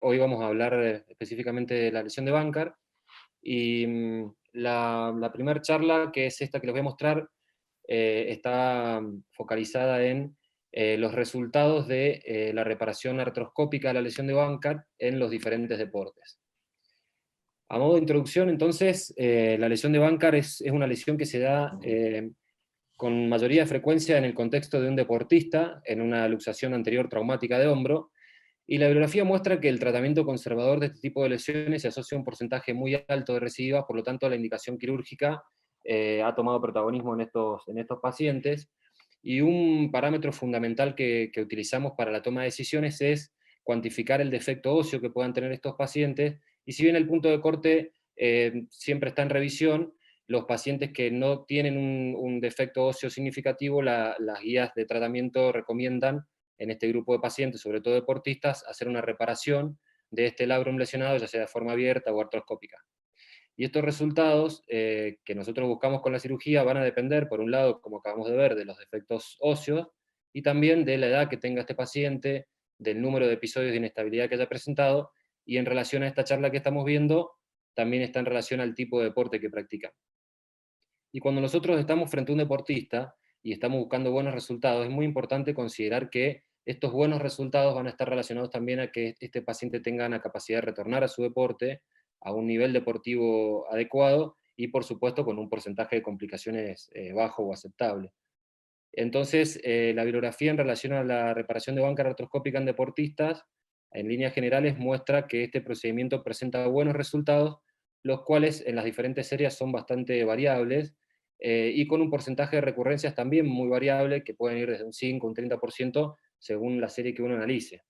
hoy vamos a hablar específicamente de la lesión de Bancar, y la primera charla, que es esta que les voy a mostrar, está focalizada en los resultados de la reparación artroscópica de la lesión de Bancar en los diferentes deportes. A modo de introducción, entonces, la lesión de Bancar es una lesión que se da con mayoría de frecuencia en el contexto de un deportista, en una luxación anterior traumática de hombro, y la bibliografía muestra que el tratamiento conservador de este tipo de lesiones se asocia a un porcentaje muy alto de recidivas, por lo tanto la indicación quirúrgica ha tomado protagonismo en estos pacientes, y un parámetro fundamental que utilizamos para la toma de decisiones es cuantificar el defecto óseo que puedan tener estos pacientes, y si bien el punto de corte siempre está en revisión, los pacientes que no tienen un defecto óseo significativo, las guías de tratamiento recomiendan en este grupo de pacientes, sobre todo deportistas, hacer una reparación de este labrum lesionado, ya sea de forma abierta o artroscópica. Y estos resultados que nosotros buscamos con la cirugía van a depender, por un lado, como acabamos de ver, de los defectos óseos, y también de la edad que tenga este paciente, del número de episodios de inestabilidad que haya presentado, y en relación a esta charla que estamos viendo, también está en relación al tipo de deporte que practica. Y cuando nosotros estamos frente a un deportista y estamos buscando buenos resultados, es muy importante considerar que estos buenos resultados van a estar relacionados también a que este paciente tenga la capacidad de retornar a su deporte a un nivel deportivo adecuado y, por supuesto, con un porcentaje de complicaciones bajo o aceptable. Entonces, la bibliografía en relación a la reparación de banca artroscópica en deportistas, en líneas generales, muestra que este procedimiento presenta buenos resultados, los cuales en las diferentes series son bastante variables, y con un porcentaje de recurrencias también muy variable, que pueden ir desde un 5 a un 30% según la serie que uno analice.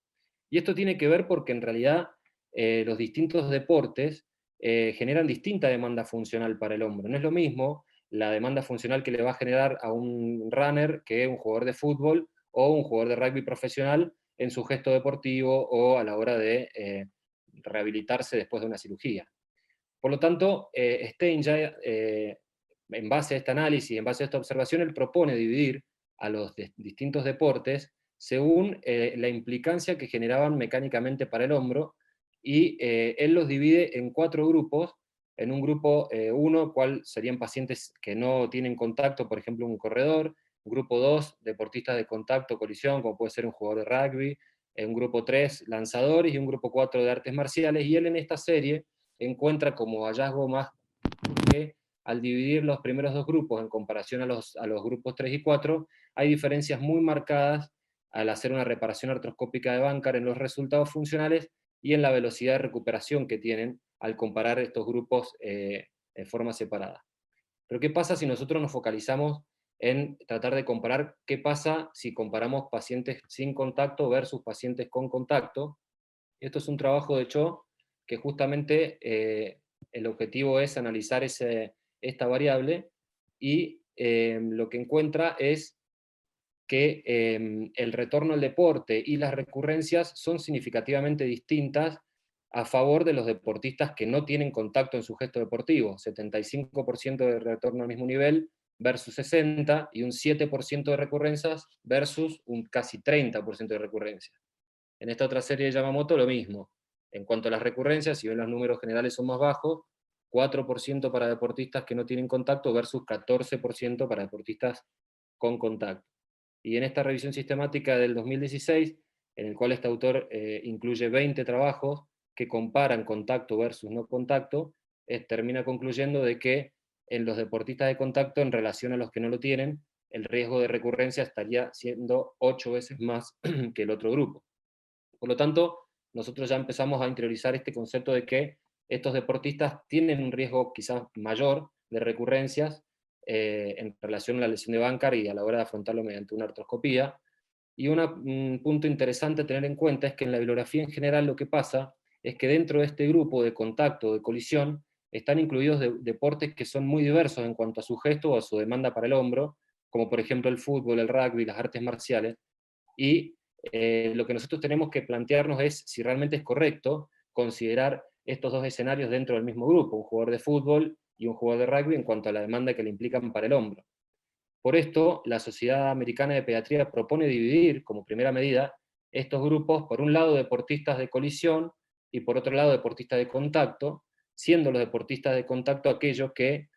Y esto tiene que ver porque en realidad los distintos deportes generan distinta demanda funcional para el hombro. No es lo mismo la demanda funcional que le va a generar a un runner que un jugador de fútbol o un jugador de rugby profesional en su gesto deportivo o a la hora de rehabilitarse después de una cirugía. Por lo tanto, Stein ya, en base a este análisis, en base a esta observación, él propone dividir a los distintos deportes según la implicancia que generaban mecánicamente para el hombro, y él los divide en 4 grupos. En un grupo 1, cual serían pacientes que no tienen contacto, por ejemplo un corredor; un grupo 2, deportistas de contacto, colisión, como puede ser un jugador de rugby; un grupo 3, lanzadores; y un grupo 4 de artes marciales. Y él en esta serie encuentra como hallazgo más que al dividir los primeros 2 grupos en comparación a los grupos 3 y 4, hay diferencias muy marcadas al hacer una reparación artroscópica de Bancar en los resultados funcionales y en la velocidad de recuperación que tienen al comparar estos grupos en forma separada. Pero ¿qué pasa si nosotros nos focalizamos en tratar de comparar qué pasa si comparamos pacientes sin contacto versus pacientes con contacto? Esto es un trabajo de Cho que justamente el objetivo es analizar esta variable, y lo que encuentra es que el retorno al deporte y las recurrencias son significativamente distintas a favor de los deportistas que no tienen contacto en su gesto deportivo: 75% de retorno al mismo nivel versus 60%, y un 7% de recurrencias versus un casi 30% de recurrencias. En esta otra serie de Yamamoto lo mismo. En cuanto a las recurrencias, si bien los números generales son más bajos, 4% para deportistas que no tienen contacto versus 14% para deportistas con contacto. Y en esta revisión sistemática del 2016, en el cual este autor incluye 20 trabajos que comparan contacto versus no contacto, termina concluyendo de que en los deportistas de contacto, en relación a los que no lo tienen, el riesgo de recurrencia estaría siendo 8 veces más que el otro grupo. Por lo tanto, nosotros ya empezamos a interiorizar este concepto de que estos deportistas tienen un riesgo quizás mayor de recurrencias en relación a la lesión de Bancar y a la hora de afrontarlo mediante una artroscopía. Y un punto interesante a tener en cuenta es que en la bibliografía en general lo que pasa es que dentro de este grupo de contacto, de colisión, están incluidos deportes que son muy diversos en cuanto a su gesto o a su demanda para el hombro, como por ejemplo el fútbol, el rugby, las artes marciales, y lo que nosotros tenemos que plantearnos es si realmente es correcto considerar estos 2 escenarios dentro del mismo grupo: un jugador de fútbol y un jugador de rugby, en cuanto a la demanda que le implican para el hombro. Por esto, la Sociedad Americana de Pediatría propone dividir, como primera medida, estos grupos: por un lado, deportistas de colisión, y por otro lado deportistas de contacto, siendo los deportistas de contacto aquellos que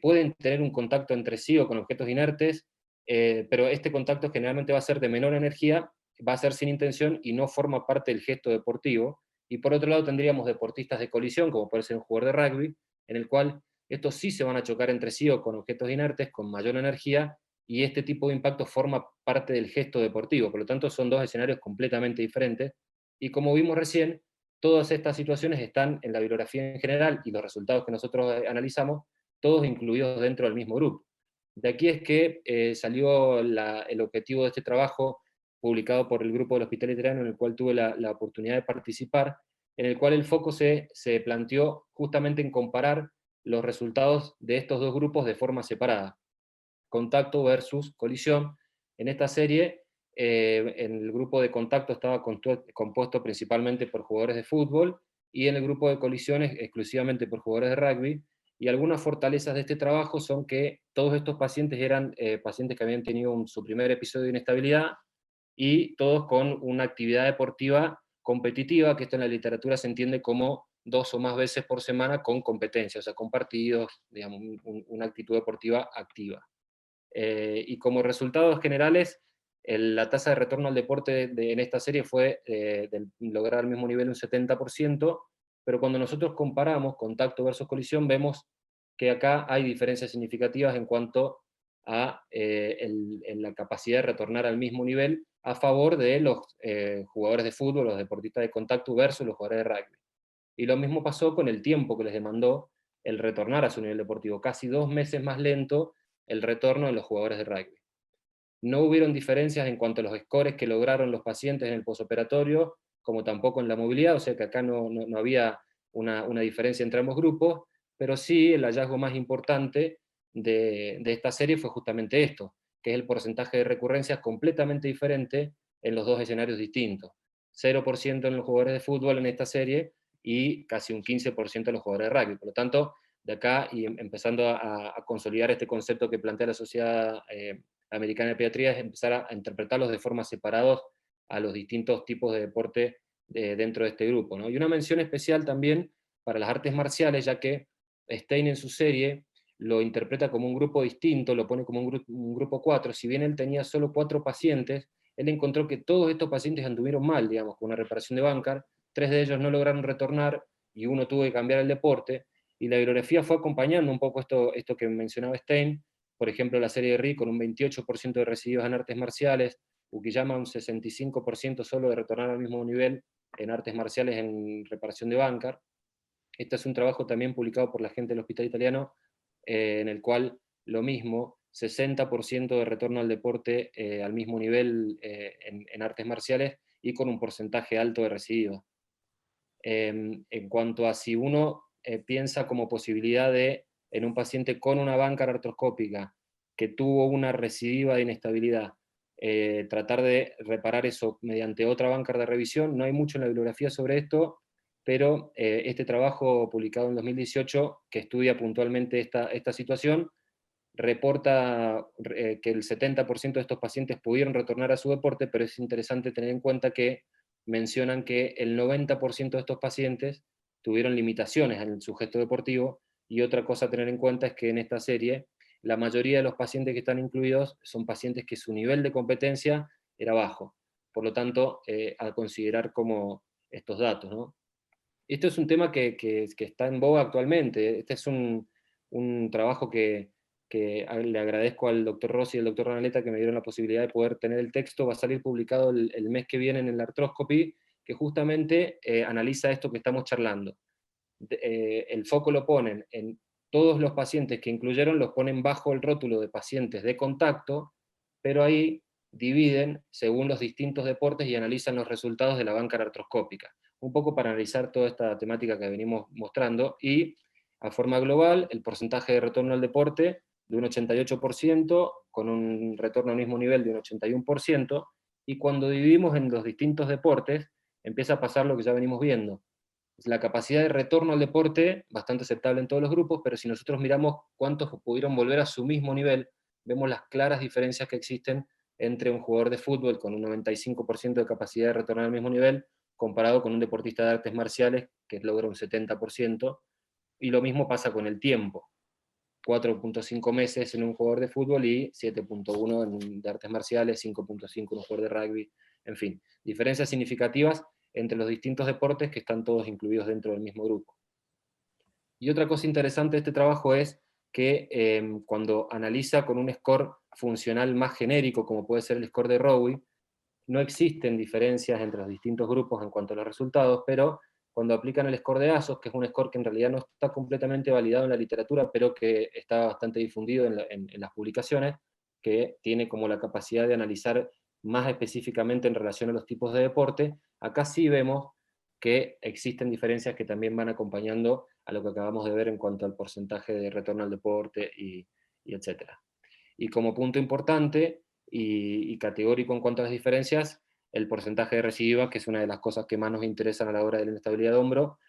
pueden tener un contacto entre sí o con objetos inertes, pero este contacto generalmente va a ser de menor energía, va a ser sin intención y no forma parte del gesto deportivo. Y por otro lado tendríamos deportistas de colisión, como puede ser un jugador de rugby, en el cual estos sí se van a chocar entre sí o con objetos inertes con mayor energía, y este tipo de impacto forma parte del gesto deportivo. Por lo tanto, son dos escenarios completamente diferentes. Y como vimos recién, todas estas situaciones están en la bibliografía en general y los resultados que nosotros analizamos, todos incluidos dentro del mismo grupo. De aquí es que salió el objetivo de este trabajo publicado por el grupo del Hospital Italiano, en el cual tuve la oportunidad de participar, en el cual el foco se planteó justamente en comparar los resultados de estos dos grupos de forma separada, contacto versus colisión. En esta serie, en el grupo de contacto estaba compuesto principalmente por jugadores de fútbol, y en el grupo de colisiones exclusivamente por jugadores de rugby, y algunas fortalezas de este trabajo son que todos estos pacientes eran pacientes que habían tenido su primer episodio de inestabilidad, y todos con una actividad deportiva competitiva, que esto en la literatura se entiende como 2 o más veces por semana con competencia, o sea, con partidos, digamos, una actitud deportiva activa. Y como resultados generales, la tasa de retorno al deporte en esta serie fue de lograr al mismo nivel un 70%, pero cuando nosotros comparamos contacto versus colisión, vemos que acá hay diferencias significativas en cuanto a la capacidad de retornar al mismo nivel a favor de los jugadores de fútbol, los deportistas de contacto versus los jugadores de rugby. Y lo mismo pasó con el tiempo que les demandó el retornar a su nivel deportivo, casi 2 meses más lento el retorno de los jugadores de rugby. No hubieron diferencias en cuanto a los scores que lograron los pacientes en el posoperatorio, como tampoco en la movilidad, o sea que acá no había una diferencia entre ambos grupos, pero sí el hallazgo más importante de esta serie fue justamente esto, que es el porcentaje de recurrencias completamente diferente en los dos escenarios distintos. 0% en los jugadores de fútbol en esta serie y casi un 15% en los jugadores de rugby. Por lo tanto, de acá y empezando a consolidar este concepto que plantea la Sociedad Americana de Pediatría, es empezar a interpretarlos de forma separados a los distintos tipos de deporte dentro de este grupo, ¿no? Y una mención especial también para las artes marciales, ya que Stein en su serie lo interpreta como un grupo distinto, lo pone como un grupo 4, si bien él tenía solo 4 pacientes, él encontró que todos estos pacientes anduvieron mal, digamos, con una reparación de Bankart, 3 de ellos no lograron retornar y uno tuvo que cambiar el deporte, y la bibliografía fue acompañando un poco esto que mencionaba Stein, por ejemplo la serie de Ri con un 28% de residuos en artes marciales, Ukiyama un 65% solo de retornar al mismo nivel en artes marciales en reparación de Bankart. Este es un trabajo también publicado por la gente del Hospital Italiano, en el cual lo mismo, 60% de retorno al deporte al mismo nivel en artes marciales y con un porcentaje alto de residuos. En cuanto a si uno piensa como posibilidad de, en un paciente con una banca artroscópica que tuvo una recidiva de inestabilidad, tratar de reparar eso mediante otra banca de revisión, no hay mucho en la bibliografía sobre esto, pero este trabajo publicado en 2018, que estudia puntualmente esta situación, reporta que el 70% de estos pacientes pudieron retornar a su deporte, pero es interesante tener en cuenta que mencionan que el 90% de estos pacientes tuvieron limitaciones en el sujeto deportivo, y otra cosa a tener en cuenta es que en esta serie la mayoría de los pacientes que están incluidos son pacientes que su nivel de competencia era bajo. Por lo tanto, a considerar como estos datos, ¿no? Esto es un tema que está en boga actualmente. Este es un trabajo que le agradezco al doctor Rossi y al doctor Ranaleta que me dieron la posibilidad de poder tener el texto. Va a salir publicado el mes que viene en el Arthroscopy, que justamente analiza esto que estamos charlando. El foco lo ponen en todos los pacientes que incluyeron, los ponen bajo el rótulo de pacientes de contacto, pero ahí dividen según los distintos deportes y analizan los resultados de la banca artroscópica, un poco para analizar toda esta temática que venimos mostrando, y a forma global, el porcentaje de retorno al deporte de un 88%, con un retorno al mismo nivel de un 81%, y cuando dividimos en los distintos deportes, empieza a pasar lo que ya venimos viendo. La capacidad de retorno al deporte, bastante aceptable en todos los grupos, pero si nosotros miramos cuántos pudieron volver a su mismo nivel, vemos las claras diferencias que existen entre un jugador de fútbol con un 95% de capacidad de retornar al mismo nivel, comparado con un deportista de artes marciales que logra un 70%, y lo mismo pasa con el tiempo. 4.5 meses en un jugador de fútbol y 7.1 en un de artes marciales, 5.5 en un jugador de rugby, en fin, diferencias significativas entre los distintos deportes que están todos incluidos dentro del mismo grupo. Y otra cosa interesante de este trabajo es que cuando analiza con un score funcional más genérico, como puede ser el score de Rowe, no existen diferencias entre los distintos grupos en cuanto a los resultados, pero cuando aplican el score de ASOS, que es un score que en realidad no está completamente validado en la literatura, pero que está bastante difundido en las publicaciones, que tiene como la capacidad de analizar más específicamente en relación a los tipos de deporte, acá sí vemos que existen diferencias que también van acompañando a lo que acabamos de ver en cuanto al porcentaje de retorno al deporte y etcétera. Y como punto importante y categórico en cuanto a las diferencias, el porcentaje de recidiva, que es una de las cosas que más nos interesan a la hora de la inestabilidad de hombro,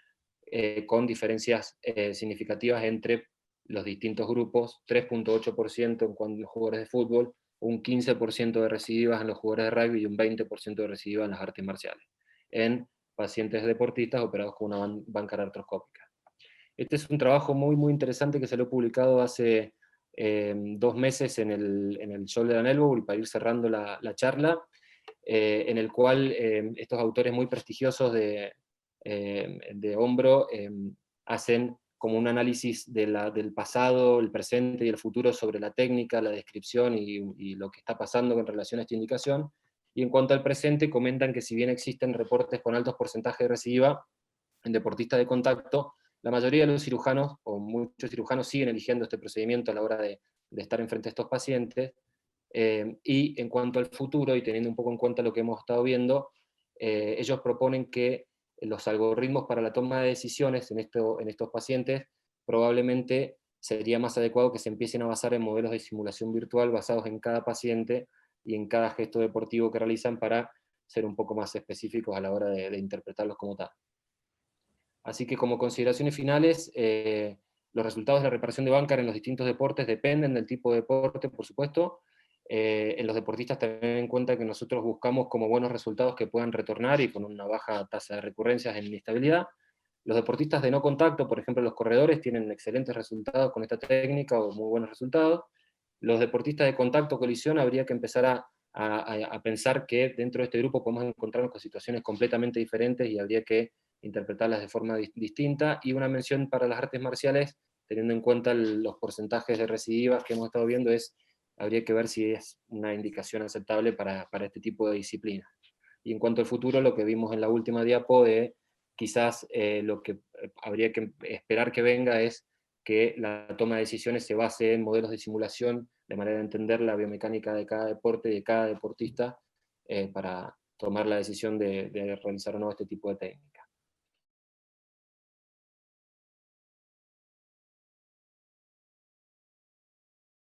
con diferencias significativas entre los distintos grupos, 3.8% en cuanto a los jugadores de fútbol, un 15% de recidivas en los jugadores de rugby y un 20% de recidivas en las artes marciales, en pacientes deportistas operados con una banca artroscópica. Este es un trabajo muy, muy interesante que salió publicado hace 2 meses en el Shoulder and Elbow, y para ir cerrando la charla, en el cual estos autores muy prestigiosos de hombro hacen como un análisis del pasado, el presente y el futuro sobre la técnica, la descripción y lo que está pasando con relación a esta indicación. Y en cuanto al presente, comentan que si bien existen reportes con altos porcentajes de recidiva en deportistas de contacto, la mayoría de los cirujanos, o muchos cirujanos, siguen eligiendo este procedimiento a la hora de estar enfrente a estos pacientes. Y en cuanto al futuro, y teniendo un poco en cuenta lo que hemos estado viendo, ellos proponen que los algoritmos para la toma de decisiones en estos pacientes probablemente sería más adecuado que se empiecen a basar en modelos de simulación virtual basados en cada paciente y en cada gesto deportivo que realizan para ser un poco más específicos a la hora de interpretarlos como tal. Así que como consideraciones finales, los resultados de la reparación de Bancar en los distintos deportes dependen del tipo de deporte, por supuesto. En los deportistas tener en cuenta que nosotros buscamos como buenos resultados que puedan retornar y con una baja tasa de recurrencias en inestabilidad. Los deportistas de no contacto, por ejemplo los corredores, tienen excelentes resultados con esta técnica o muy buenos resultados. Los deportistas de contacto colisión habría que empezar a pensar que dentro de este grupo podemos encontrarnos con situaciones completamente diferentes y habría que interpretarlas de forma distinta. Y una mención para las artes marciales, teniendo en cuenta los porcentajes de recidivas que hemos estado viendo, habría que ver si es una indicación aceptable para este tipo de disciplina. Y en cuanto al futuro, lo que vimos en la última diapo de quizás lo que habría que esperar que venga es que la toma de decisiones se base en modelos de simulación, de manera de entender la biomecánica de cada deporte y de cada deportista para tomar la decisión de realizar o no este tipo de técnica.